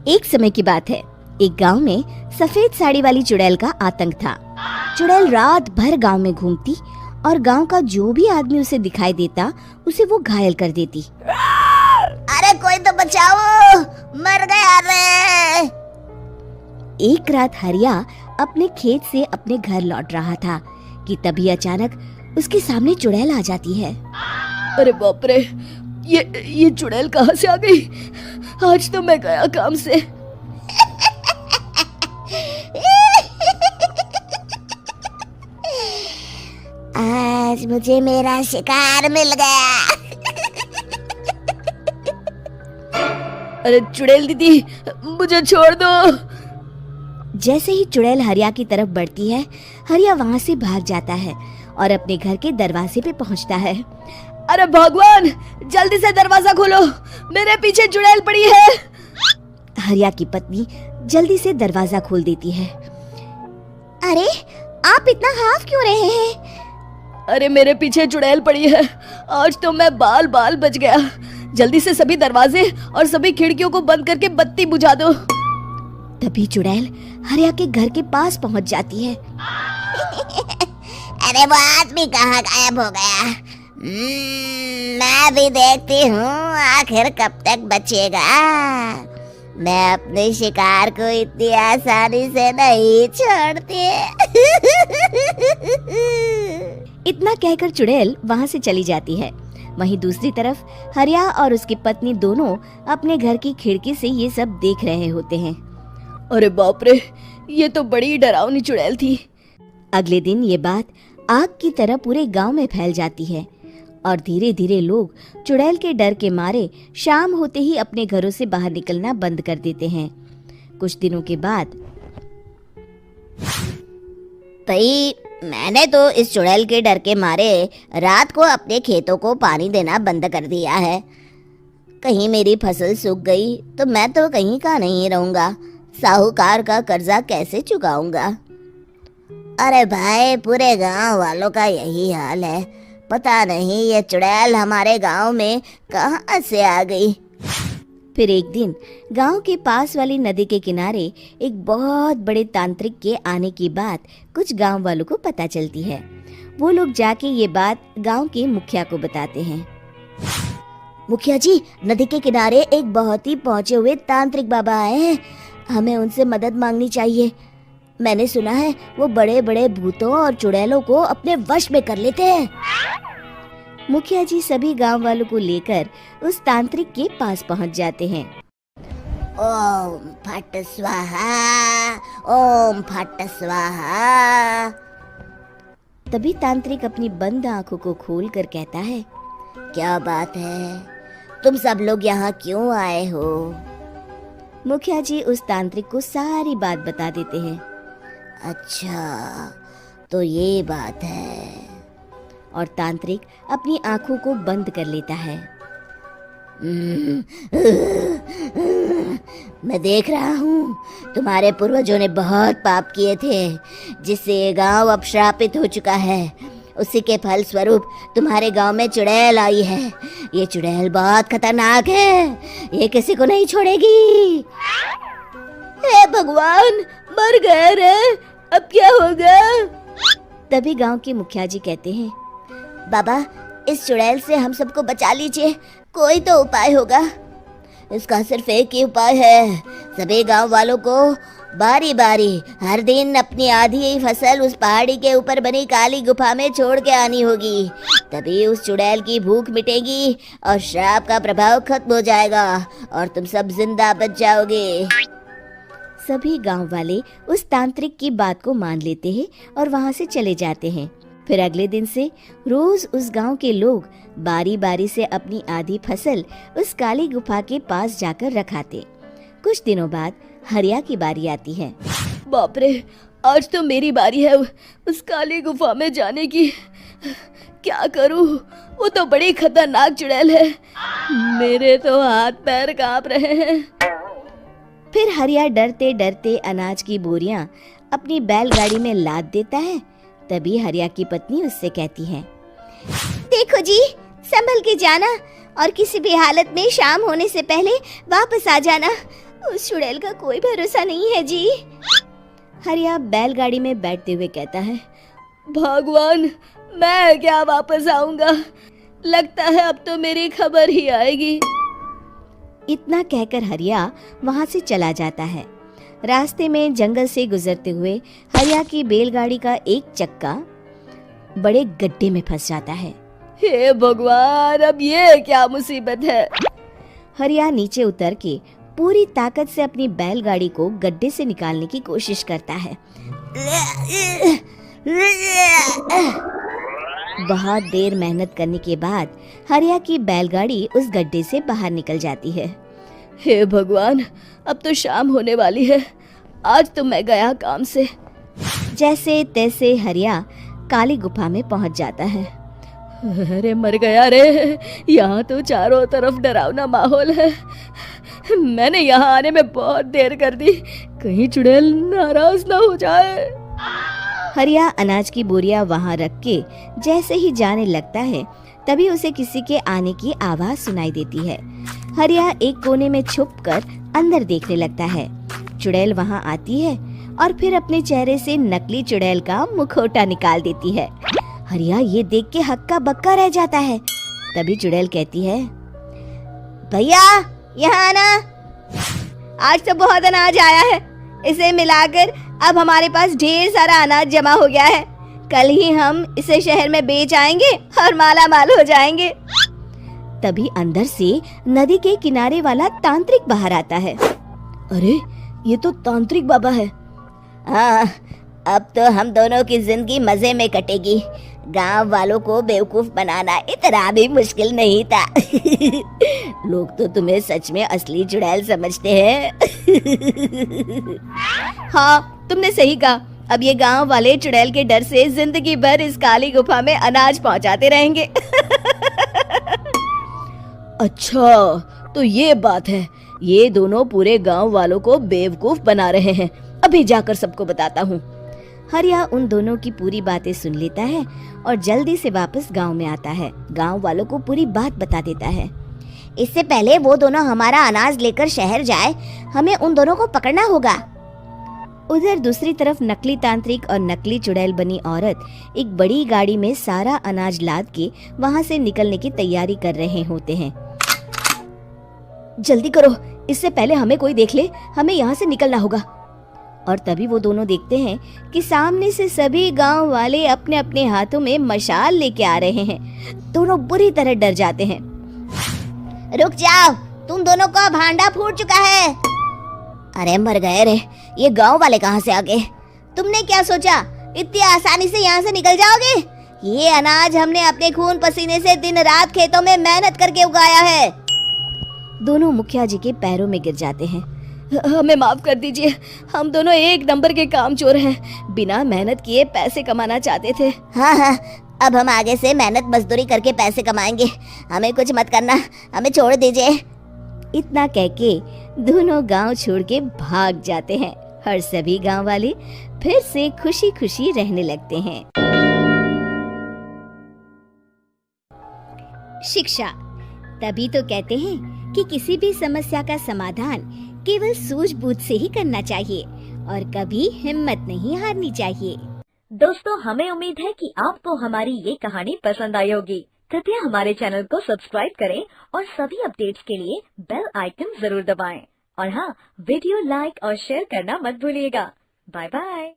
एक समय की बात है। एक गांव में सफेद साड़ी वाली चुड़ैल का आतंक था। चुड़ैल रात भर गांव में घूमती और गांव का जो भी आदमी उसे दिखाई देता उसे वो घायल कर देती। अरे कोई तो बचाओ, मर गया रे। एक रात हरिया अपने खेत से अपने घर लौट रहा था कि तभी अचानक उसके सामने चुड़ैल आ जाती है। अरे बाप रे, ये चुड़ैल कहाँ से आ गई? आज तो मैं गया काम से। आज मुझे मेरा शिकार मिल गया। अरे चुड़ैल दीदी, मुझे छोड़ दो। जैसे ही चुड़ैल हरिया की तरफ बढ़ती है, हरिया वहाँ से भाग जाता है और अपने घर के दरवाजे पे पहुँचता है। अरे भगवान, जल्दी से दरवाजा खोलो, मेरे पीछे चुड़ैल पड़ी है। हरिया की पत्नी जल्दी से दरवाजा खोल देती है। अरे आप इतना हाफ क्यों रहे हैं? अरे मेरे पीछे चुड़ैल पड़ी है, आज तो मैं बाल बाल बच गया। जल्दी से सभी दरवाजे और सभी खिड़कियों को बंद करके बत्ती बुझा दो। तभी चुड़ैल हरिया के घर के पास पहुंच जाती है। अरे वो आदमी कहाँ गायब हो गया? मैं भी देखती हूँ आखिर कब तक बचेगा। मैं अपने शिकार को इतनी आसानी से नहीं छोड़ती। इतना कहकर चुड़ैल वहाँ से चली जाती है। वहीं दूसरी तरफ हरिया और उसकी पत्नी दोनों अपने घर की खिड़की से ये सब देख रहे होते हैं। अरे बाप रे, ये तो बड़ी डरावनी चुड़ैल थी। अगले दिन ये बात आग की तरह पूरे गांव में फैल जाती है और धीरे धीरे लोग चुड़ैल के डर के मारे शाम होते ही अपने घरों से बाहर निकलना बंद कर देते हैं। कुछ दिनों के बाद भाई, मैंने तो इस चुड़ैल के डर के मारे रात को अपने खेतों को पानी देना बंद कर दिया है। कहीं मेरी फसल सूख गई तो मैं तो कहीं का नहीं रहूंगा। साहूकार का कर्जा कैसे चुकाऊंगा? अरे भाई, पूरे गांव वालों का यही हाल है। पता नहीं ये चुड़ैल हमारे गांव में कहां से आ गई। फिर एक दिन गांव के पास वाली नदी के किनारे एक बहुत बड़े तांत्रिक के आने की बात कुछ गांव वालों को पता चलती है। वो लोग जाके ये बात गांव के मुखिया को बताते हैं। मुखिया जी, नदी के किनारे एक बहुत ही पहुंचे हुए तांत्रिक बाबा आए हैं। हमें उनसे मदद मांगनी चाहिए। मैंने सुना है वो बड़े बड़े भूतों और चुड़ैलों को अपने वश में कर लेते हैं। मुखिया जी सभी गांव वालों को लेकर उस तांत्रिक के पास पहुंच जाते हैं। ओम फट स्वाहा, ओम फट स्वाहा। तभी तांत्रिक अपनी बंद आंखों को खोलकर कहता है, क्या बात है? तुम सब लोग यहाँ क्यों आए हो? मुखिया जी उस तांत्रिक को सारी बात बता देते हैं। अच्छा, तो ये बात है। और तांत्रिक अपनी आंखों को बंद कर लेता है। मैं देख रहा हूँ तुम्हारे पूर्वजों ने बहुत पाप किए थे, जिससे ये गांव अब श्रापित हो चुका है। उसी के फल स्वरूप तुम्हारे गांव में चुड़ैल आई है। ये चुड़ैल बहुत खतरनाक है, ये किसी को नहीं छोड़ेगी। हे भगवान, मर गए रे, अब क्या होगा? तभी गांव के मुखिया जी कहते हैं, बाबा, इस चुड़ैल से हम सबको बचा लीजिए। कोई तो उपाय होगा। इसका सिर्फ एक ही उपाय है। सभी गांव वालों को बारी बारी हर दिन अपनी आधी फसल उस पहाड़ी के ऊपर बनी काली गुफा में छोड़ के आनी होगी। तभी उस चुड़ैल की भूख मिटेगी और श्राप का प्रभाव खत्म हो जाएगा और तुम सब जिंदा बच जाओगे। सभी गांव वाले उस तांत्रिक की बात को मान लेते हैं और वहां से चले जाते हैं। फिर अगले दिन से रोज उस गांव के लोग बारी बारी से अपनी आधी फसल उस काली गुफा के पास जाकर रखाते। कुछ दिनों बाद हरिया की बारी आती है। बाप रे, आज तो मेरी बारी है उस काली गुफा में जाने की। क्या करूं? वो तो बड़ी खतरनाक चुड़ैल है। मेरे तो हाथ पैर कांप रहे हैं। फिर हरिया डरते डरते अनाज की बोरियां अपनी बैलगाड़ी में लाद देता है। तभी हरिया की पत्नी उससे कहती है, देखो जी, संभल के जाना और किसी भी हालत में शाम होने से पहले वापस आ जाना। उस चुड़ैल का कोई भरोसा नहीं है जी। हरिया बैलगाड़ी में बैठते हुए कहता है, भगवान, मैं क्या वापस आऊंगा? लगता है अब तो मेरी खबर ही आएगी। इतना कहकर हरिया वहां से चला जाता है। रास्ते में जंगल से गुजरते हुए हरिया की बैलगाड़ी का एक चक्का बड़े गड्ढे में फंस जाता है। हे भगवान, अब ये क्या मुसीबत है? हरिया नीचे उतर के पूरी ताकत से अपनी बैलगाड़ी को गड्ढे से निकालने की कोशिश करता है। बहुत देर मेहनत करने के बाद हरिया की बैलगाड़ी उस गड्ढे से बाहर निकल जाती है। हे भगवान, अब तो शाम होने वाली है। आज तो मैं गया काम से। जैसे तैसे हरिया काली गुफा में पहुंच जाता है। अरे मर गया रे, यहाँ तो चारों तरफ डरावना माहौल है। मैंने यहाँ आने में बहुत देर कर दी, कहीं चुड़ैल नाराज ना हो जाए। हरिया अनाज की बोरियां वहां रख के जैसे ही जाने लगता है, तभी उसे किसी के आने की आवाज सुनाई देती है। हरिया एक कोने में छुपकर अंदर देखने लगता है। चुड़ैल वहां आती है और फिर अपने चेहरे से नकली चुड़ैल का मुखौटा निकाल देती है। हरिया ये देख के हक्का बक्का रह जाता है। तभी चुड़ैल कहती है, भैया यहाँ आना। आज तो बहुत अनाज आया है, इसे मिलाकर अब हमारे पास ढेर सारा अनाज जमा हो गया है। कल ही हम इसे शहर में बेच आएंगे और माला माल हो जाएंगे। तभी अंदर से नदी के किनारे वाला तांत्रिक बाहर आता है। अरे, ये तो तांत्रिक बाबा है। हाँ, अब तो हम दोनों की जिंदगी मजे में कटेगी। गांव वालों को बेवकूफ बनाना इतना भी मुश्किल नहीं था। लोग तो तुम्हें सच में असली चुड़ैल समझते हैं। हाँ, तुमने सही कहा। अब ये गांव वाले चुड़ैल के डर से जिंदगी भर इस काली गुफा में अनाज पहुंचाते रहेंगे। अच्छा, तो ये बात है। ये दोनों पूरे गांव वालों को बेवकूफ बना रहे हैं। अभी जाकर सबको बताता हूँ। हरिया उन दोनों की पूरी बातें सुन लेता है और जल्दी से वापस गांव में आता है। गांव वालों को पूरी बात बता देता है। इससे पहले वो दोनों हमारा अनाज लेकर शहर जाए, हमें उन दोनों को पकड़ना होगा। उधर दूसरी तरफ नकली तांत्रिक और नकली चुड़ैल बनी औरत एक बड़ी गाड़ी में सारा अनाज लाद के वहां से निकलने की तैयारी कर रहे होते हैं। जल्दी करो, इससे पहले हमें कोई देख ले। हमें यहाँ से निकलना होगा। और तभी वो दोनों देखते हैं कि सामने से सभी गांव वाले अपने अपने हाथों में मशाल लेके आ रहे हैं। दोनों बुरी तरह डर जाते हैं। रुक जाओ, तुम दोनों का भांडा फूट चुका है। अरे मर गए रे, ये गांव वाले कहाँ से आ गए? तुमने क्या सोचा इतनी आसानी से यहाँ से निकल जाओगे? ये अनाज हमने अपने खून पसीने से दिन रात खेतों में मेहनत करके उगाया है। दोनों मुखिया जी के पैरों में गिर जाते हैं। हमें माफ कर दीजिए, हम दोनों एक नंबर के कामचोर हैं। बिना मेहनत किए पैसे कमाना चाहते थे। हाँ, अब हम आगे से मेहनत मजदूरी करके पैसे कमाएंगे। हमें कुछ मत करना, हमें छोड़ दीजिए। इतना कह के दोनों गांव छोड़ के भाग जाते हैं और सभी गांव वाले फिर से खुशी खुशी रहने लगते हैं। शिक्षा तभी तो कहते हैं कि किसी भी समस्या का समाधान केवल सूझबूझ से ही करना चाहिए और कभी हिम्मत नहीं हारनी चाहिए। दोस्तों, हमें उम्मीद है कि आपको हमारी ये कहानी पसंद आई होगी। कृपया हमारे चैनल को सब्सक्राइब करें और सभी अपडेट्स के लिए बेल आइकन जरूर दबाएं। और हाँ, वीडियो लाइक और शेयर करना मत भूलिएगा। Bye bye.